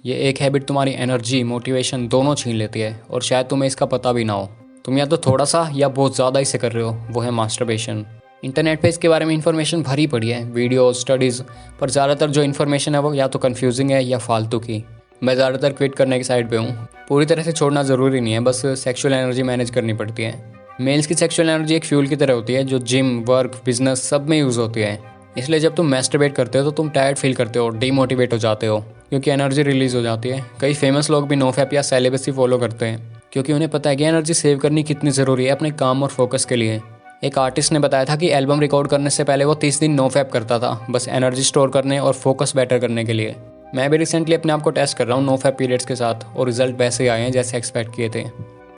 ये एक हैबिट तुम्हारी एनर्जी, मोटिवेशन दोनों छीन लेती है और शायद तुम्हें इसका पता भी ना हो। तुम या तो थोड़ा सा या बहुत ज़्यादा इसे कर रहे हो, वो है मास्टरबेशन। इंटरनेट पे इसके बारे में इन्फॉर्मेशन भरी पड़ी है, वीडियो, स्टडीज़, पर ज़्यादातर जो इन्फॉर्मेशन है वो या तो कन्फ्यूजिंग है या फालतू की। मैं ज़्यादातर क्विट करने की साइड पे हूँ। पूरी तरह से छोड़ना ज़रूरी नहीं है, बस सेक्सुअल एनर्जी मैनेज करनी पड़ती है। मेल्स की सेक्सुअल एनर्जी एक फ्यूल की तरह होती है जो जिम, वर्क, बिजनेस सब में यूज़ होती है। इसलिए जब तुम मैस्टरबेट करते हो तो तुम टायर्ड फील करते हो, डीमोटिवेट हो जाते हो, क्योंकि एनर्जी रिलीज हो जाती है। कई फेमस लोग भी नोफैप या सेलिबेसी फॉलो करते हैं क्योंकि उन्हें पता है कि एनर्जी सेव करनी कितनी ज़रूरी है अपने काम और फोकस के लिए। एक आर्टिस्ट ने बताया था कि एल्बम रिकॉर्ड करने से पहले वो 30 दिन नोफैप करता था, बस एनर्जी स्टोर करने और फोकस बेटर करने के लिए। मैं भी रिसेंटली अपने आप को टेस्ट कर रहा हूँ नोफैप पीरियड्स के साथ, और रिजल्ट वैसे ही आए हैं जैसे एक्सपेक्ट किए थे।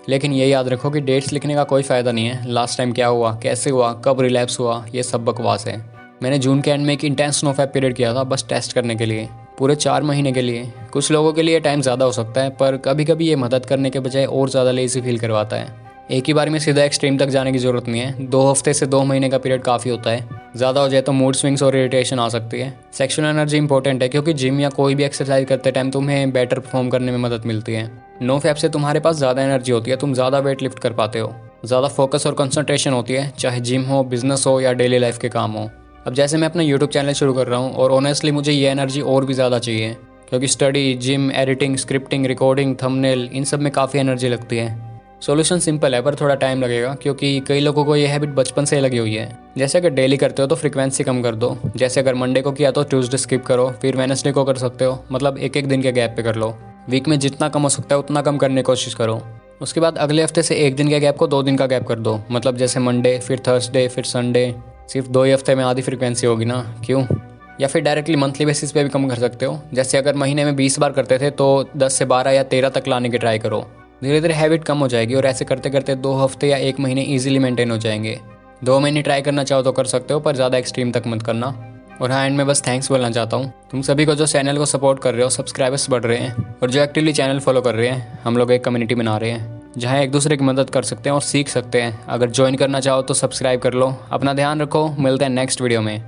लेकिन ये याद रखो कि डेट्स लिखने का कोई फ़ायदा नहीं है। लास्ट टाइम क्या हुआ, कैसे हुआ, कब रिलैप्स हुआ, ये सब बकवास है। मैंने जून के एंड में एक इंटेंस नोफैप पीरियड किया था, बस टेस्ट करने के लिए, पूरे 4 महीने के लिए। कुछ लोगों के लिए टाइम ज़्यादा हो सकता है, पर कभी कभी ये मदद करने के बजाय और ज़्यादा लेजी फील करवाता है। एक ही बार में सीधा एक्सट्रीम तक जाने की ज़रूरत नहीं है। 2 हफ्ते से 2 महीने का पीरियड काफ़ी होता है। ज़्यादा हो जाए तो मूड स्विंग्स और इरिटेशन आ सकती है। सेक्सुअल एनर्जी इंपॉर्टेंट है क्योंकि जिम या कोई भी एक्सरसाइज करते टाइम तुम्हें बेटर परफॉर्म करने में मदद मिलती है। नो फैप से तुम्हारे पास ज़्यादा एनर्जी होती है, तुम ज़्यादा वेट लिफ्ट कर पाते हो, ज़्यादा फोकस और कंसंट्रेशन होती है, चाहे जिम हो, बिजनेस हो या डेली लाइफ के काम हो। अब जैसे मैं अपना यूट्यूब चैनल शुरू कर रहा हूँ और ऑनेस्टली मुझे ये एनर्जी और भी ज़्यादा चाहिए, क्योंकि study, gym, editing, scripting, recording, thumbnail, इन सब में काफ़ी एनर्जी लगती है। सॉल्यूशन सिंपल है पर थोड़ा टाइम लगेगा, क्योंकि कई लोगों को ये हैबिट बचपन से ही लगी हुई है। जैसे अगर डेली करते हो तो फ्रीक्वेंसी कम कर दो। जैसे अगर मंडे को किया तो ट्यूसडे स्किप करो, फिर वेडनेसडे को कर सकते हो, मतलब एक एक दिन के गैप पे कर लो। वीक में जितना कम हो सकता है उतना कम करने की कोशिश करो। उसके बाद अगले हफ्ते से एक दिन के गैप को 2 दिन का गैप कर दो, मतलब जैसे मंडे, फिर थर्सडे, फिर संडे। सिर्फ 2 ही हफ्ते में आधी फ्रीक्वेंसी होगी ना, क्यों? या फिर डायरेक्टली मंथली बेसिस पे भी कम कर सकते हो। जैसे अगर महीने में 20 बार करते थे तो 10 से 12 या 13 तक लाने की ट्राई करो। धीरे धीरे हैबिट कम हो जाएगी और ऐसे करते करते 2 हफ्ते या 1 महीने इजीली मेंटेन हो जाएंगे। 2 महीने ट्राई करना चाहो तो कर सकते हो, पर ज़्यादा एक्सट्रीम तक मत करना। और हाँ, एंड में बस थैंक्स बोलना चाहता हूँ तुम सभी को जो चैनल को सपोर्ट कर रहे हो, सब्सक्राइबर्स बढ़ रहे हैं और जो एक्टिवली चैनल फॉलो कर रहे हैं। हम लोग एक कम्युनिटी बना रहे हैं जहाँ एक दूसरे की मदद कर सकते हैं और सीख सकते हैं। अगर ज्वाइन करना चाहो तो सब्सक्राइब कर लो। अपना ध्यान रखो, मिलते हैं नेक्स्ट वीडियो में।